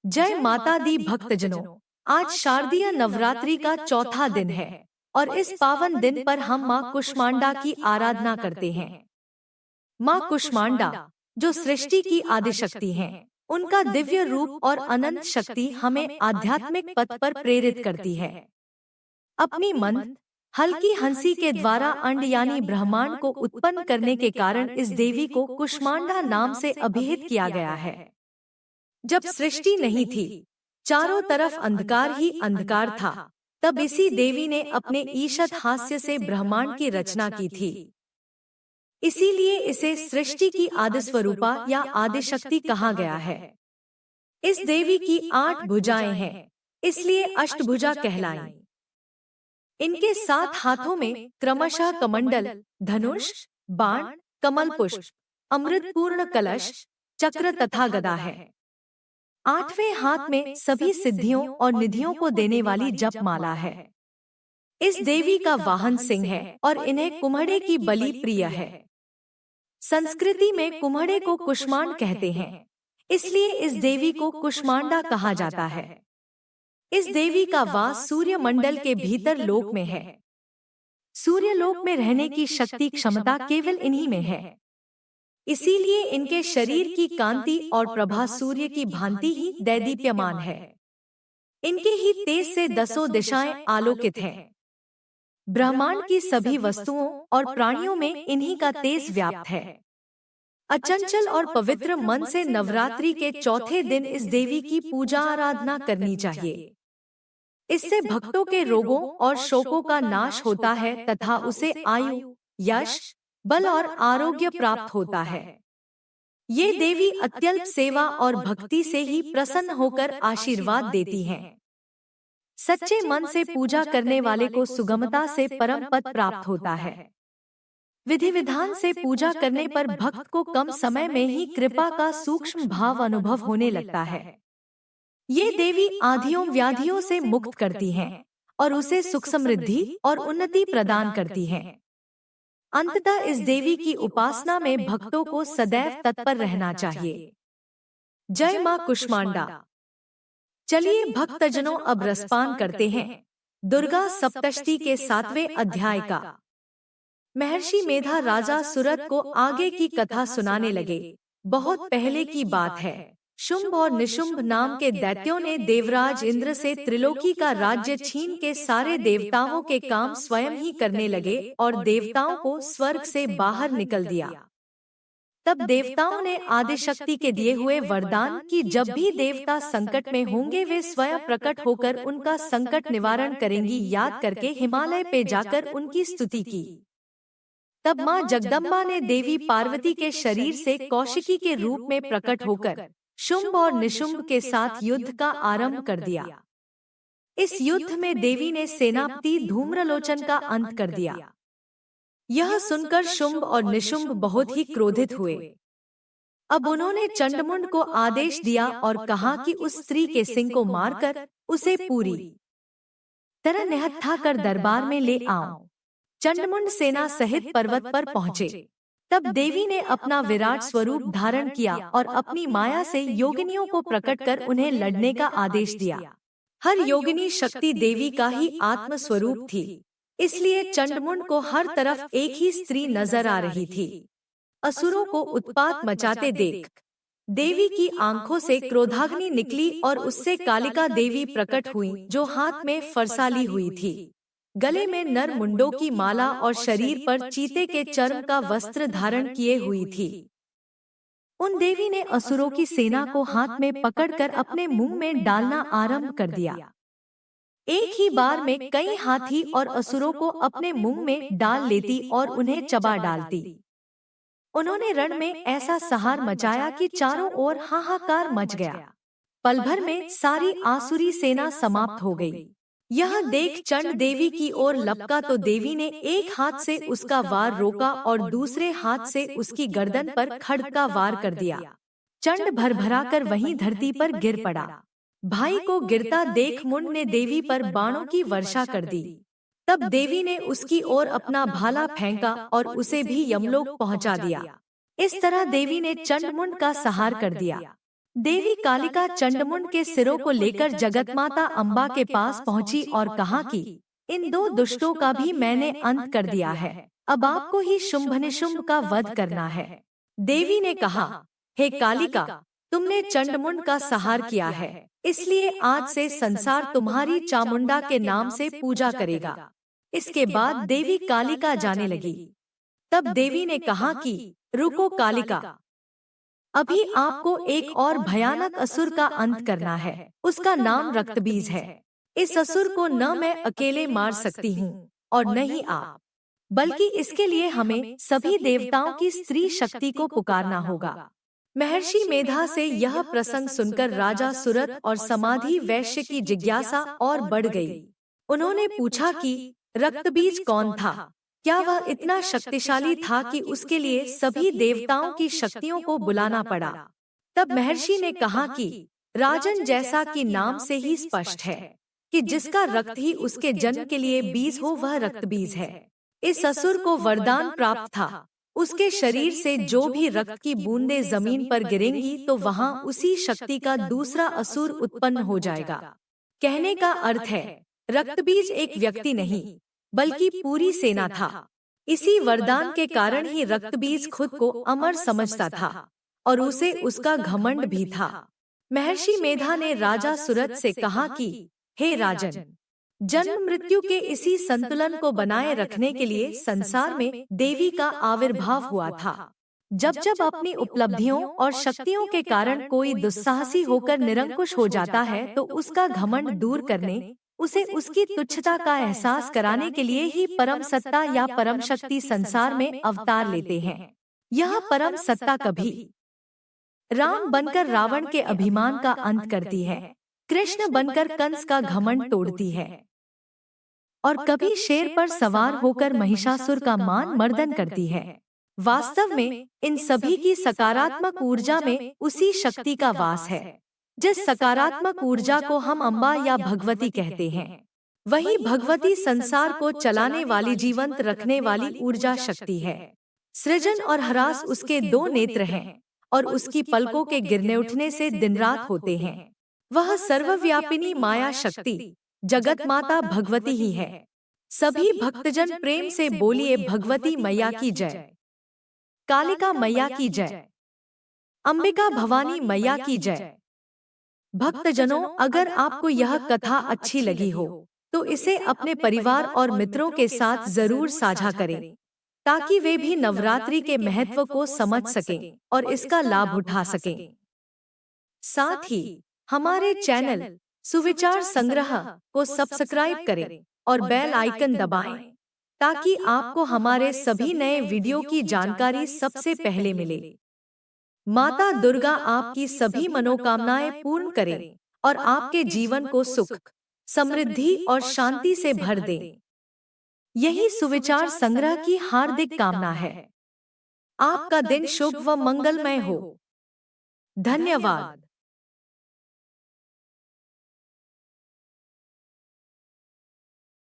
जय माता दी भक्तजनों। आज शारदीय नवरात्रि का चौथा दिन है और इस पावन दिन पर हम माँ कुष्मांडा की आराधना करते हैं। माँ कुष्मांडा, जो सृष्टि की आदिशक्ति हैं, उनका दिव्य रूप और अनंत शक्ति हमें आध्यात्मिक पथ पर प्रेरित करती है। अपनी मंद हल्की हंसी के द्वारा अंड यानी ब्रह्मांड को उत्पन्न करने के कारण इस देवी को कुष्मांडा नाम से अभिहित किया गया है। जब सृष्टि नहीं थी, चारों तरफ अंधकार ही अंधकार था, तब इसी देवी ने अपने ईशत हास्य से ब्रह्मांड की रचना की थी। इसीलिए इसे सृष्टि की आदिस्वरूपा या आदिशक्ति कहा गया है। इस देवी की 8 भुजाएं हैं, इसलिए अष्टभुजा कहलाई। इनके 7 हाथों में क्रमशः कमंडल, धनुष, बाण, कमल पुष्प, अमृतपूर्ण कलश, चक्र तथा गदा है। 8वें हाथ में सभी सिद्धियों और निधियों को देने वाली जप माला है। इस देवी का वाहन सिंह है और इन्हें कुम्हड़े की बलि प्रिय है। संस्कृति में कुम्हड़े को कुष्मांड कहते हैं, इसलिए इस देवी को कुष्मांडा कहा जाता है। इस देवी का वास सूर्य मंडल के भीतर लोक में है। सूर्य लोक में रहने की शक्ति क्षमता केवल इन्हीं में है। इसीलिए इनके शरीर की कांति और प्रभा सूर्य की भांति ही दैदीप्यमान है। इनके ही तेज से 10 दिशाएं आलोकित हैं। ब्रह्मांड की सभी वस्तुओं और प्राणियों में इन्हीं का तेज व्याप्त है। अचंचल और पवित्र मन से नवरात्रि के चौथे दिन इस देवी की पूजा आराधना करनी चाहिए। इससे भक्तों के रोगों और शोकों का नाश होता है तथा उसे आयु, यश, बल और आरोग्य प्राप्त होता है। ये देवी अत्यल्प सेवा और भक्ति से ही प्रसन्न होकर आशीर्वाद देती हैं। सच्चे मन से पूजा करने वाले को सुगमता से परम पद प्राप्त होता है। विधि विधान से पूजा करने पर भक्त को कम समय में ही कृपा का सूक्ष्म भाव अनुभव होने लगता है। ये देवी आधियों व्याधियों से मुक्त करती हैं और उसे सुख समृद्धि और उन्नति प्रदान करती हैं। अंततः इस देवी की उपासना में भक्तों को सदैव तत्पर रहना चाहिए। जय मां कुष्मांडा। चलिए भक्तजनों, अब रसपान करते हैं दुर्गा सप्तशती के 7वें अध्याय का। महर्षि मेधा राजा सुरत को आगे की कथा सुनाने लगे। बहुत पहले की बात है। शुंभ और निशुंभ नाम के दैत्यों ने देवराज इंद्र से त्रिलोकी का राज्य छीन के सारे देवताओं के काम स्वयं ही करने लगे और देवताओं को स्वर्ग से बाहर निकल दिया। तब देवताओं ने आदिशक्ति के दिए हुए वरदान कि जब भी देवता संकट में होंगे वे स्वयं प्रकट होकर उनका संकट निवारण करेंगी याद करके हिमालय पे जाकर उनकी स्तुति की। तब माँ जगदम्बा ने देवी पार्वती के शरीर से कौशिकी के रूप में प्रकट होकर शुंभ और निशुंभ के साथ युद्ध का आरंभ कर दिया। इस युद्ध में देवी ने सेनापति धूम्रलोचन का अंत कर दिया। यह सुनकर शुंभ और निशुंभ बहुत ही क्रोधित हुए। अब उन्होंने चंडमुंड को आदेश दिया और कहा कि उस स्त्री के सिंह को मारकर उसे पूरी तरह निहत्था कर दरबार में ले आओ। चंडमुंड सेना सहित पर्वत पर पहुँचे। तब देवी ने अपना विराट स्वरूप धारण किया और अपनी माया से योगिनियों को प्रकट कर उन्हें लड़ने का आदेश दिया। हर योगिनी शक्ति देवी का ही आत्म स्वरूप थी, इसलिए चंडमुंड को हर तरफ एक ही स्त्री नजर आ रही थी। असुरों को उत्पात मचाते देख देवी की आंखों से क्रोधाग्नि निकली और उससे कालिका देवी प्रकट हुई, जो हाथ में फरसा ली हुई थी, गले में नर मुंडों की माला और शरीर पर चीते के चर्म का वस्त्र धारण किए हुई थी। उन देवी ने असुरों की सेना को हाथ में पकड़कर अपने मुंह में डालना आरंभ कर दिया। एक ही बार में कई हाथी और असुरों को अपने मुंह में डाल लेती और उन्हें चबा डालती। उन्होंने रण में ऐसा सहार मचाया कि चारों ओर हाहाकार मच गया। पल भर में सारी आसुरी सेना समाप्त हो गई। यह देख चंड देवी की ओर लपका तो देवी ने एक हाथ से उसका वार रोका और दूसरे हाथ से उसकी गर्दन पर खड्ग का वार कर दिया। चंड भरभरा कर वहीं धरती पर गिर पड़ा। भाई को गिरता देख मुंड ने देवी पर बाणों की वर्षा कर दी। तब देवी ने उसकी ओर अपना भाला फेंका और उसे भी यमलोक पहुंचा दिया। इस तरह देवी ने चंडमुंड का संहार कर दिया। देवी कालिका चंडमुंड के सिरों को लेकर जगतमाता अम्बा के पास पहुंची और कहा कि इन दो दुष्टों का भी मैंने अंत कर दिया है, अब आपको ही शुंभ निशुंभ का वध करना है। देवी ने कहा, हे कालिका, तुमने चंडमुंड का संहार किया है, इसलिए आज से संसार तुम्हारी चामुंडा के नाम से पूजा करेगा। इसके बाद देवी कालिका जाने लगी। तब देवी ने कहा कि रुको कालिका, अभी आपको एक और भयानक असुर का अंत करना है। उसका नाम रक्तबीज है। इस असुर को न मैं अकेले मार सकती हूँ और न ही आप, बल्कि इसके लिए हमें सभी देवताओं की स्त्री शक्ति को पुकारना होगा। महर्षि मेधा से यह प्रसंग सुनकर राजा सुरथ और समाधि वैश्य की जिज्ञासा और बढ़ गई। उन्होंने पूछा कि रक्तबीज कौन था? क्या वह इतना शक्तिशाली था कि उसके लिए सभी देवताओं की शक्तियों को बुलाना पड़ा? तब महर्षि ने कहा कि राजन, जैसा कि नाम से ही स्पष्ट है कि जिसका रक्त ही उसके जन्म के लिए बीज हो, वह रक्तबीज है। इस असुर को वरदान प्राप्त था, उसके शरीर से जो भी रक्त की बूंदें जमीन पर गिरेंगी तो वहां उसी शक्ति का दूसरा असुर उत्पन्न हो जाएगा। कहने का अर्थ है, रक्तबीज एक व्यक्ति नहीं बल्कि पूरी सेना था। इसी वरदान के कारण ही रक्तबीज खुद को अमर समझता था और उसे उसका घमंड भी था। महर्षि मेधा ने राजा सुरथ से कहा कि हे राजन, जन्म मृत्यु के इसी संतुलन को बनाए रखने के लिए संसार में देवी का आविर्भाव हुआ था। जब जब अपनी उपलब्धियों और शक्तियों के कारण कोई दुस्साहसी होकर निरंकुश हो जाता है तो उसका घमंड दूर करने, उसे उसकी तुच्छता का एहसास कराने के लिए ही परम सत्ता या परम शक्ति संसार में अवतार लेते हैं। यह परम सत्ता कभी राम बनकर रावण के अभिमान का अंत करती है, कृष्ण बनकर कंस का घमंड तोड़ती है और कभी शेर पर सवार होकर महिषासुर का मान मर्दन करती है। वास्तव में इन सभी की सकारात्मक ऊर्जा में उसी शक्ति का वास है। जिस सकारात्मक ऊर्जा को हम अम्बा या भगवती कहते हैं, वही भगवती संसार को चलाने वाली, जीवंत रखने वाली ऊर्जा शक्ति है। सृजन और ह्रास उसके दो नेत्र हैं और उसकी पलकों के गिरने उठने से दिन रात होते हैं। वह सर्वव्यापिनी माया शक्ति जगत माता भगवती ही है। सभी भक्तजन प्रेम से बोलिए, भगवती मैया की जय, कालिका मैया की जय, अंबिका भवानी मैया की जय। भक्तजनों, अगर आपको यह कथा अच्छी लगी हो तो इसे अपने परिवार और मित्रों के साथ जरूर साझा करें, ताकि वे भी नवरात्रि के महत्व को समझ सकें और इसका लाभ उठा सकें। साथ ही हमारे चैनल सुविचार संग्रह को सब्सक्राइब करें और बेल आइकन दबाएं, ताकि आपको हमारे सभी नए वीडियो की जानकारी सबसे पहले मिले। माता दुर्गा आपकी सभी मनोकामनाएं पूर्ण करे और आपके जीवन को सुख, समृद्धि और शांति से भर दे। यही सुविचार संग्रह की हार्दिक कामना है। आपका दिन शुभ व मंगलमय हो। धन्यवाद।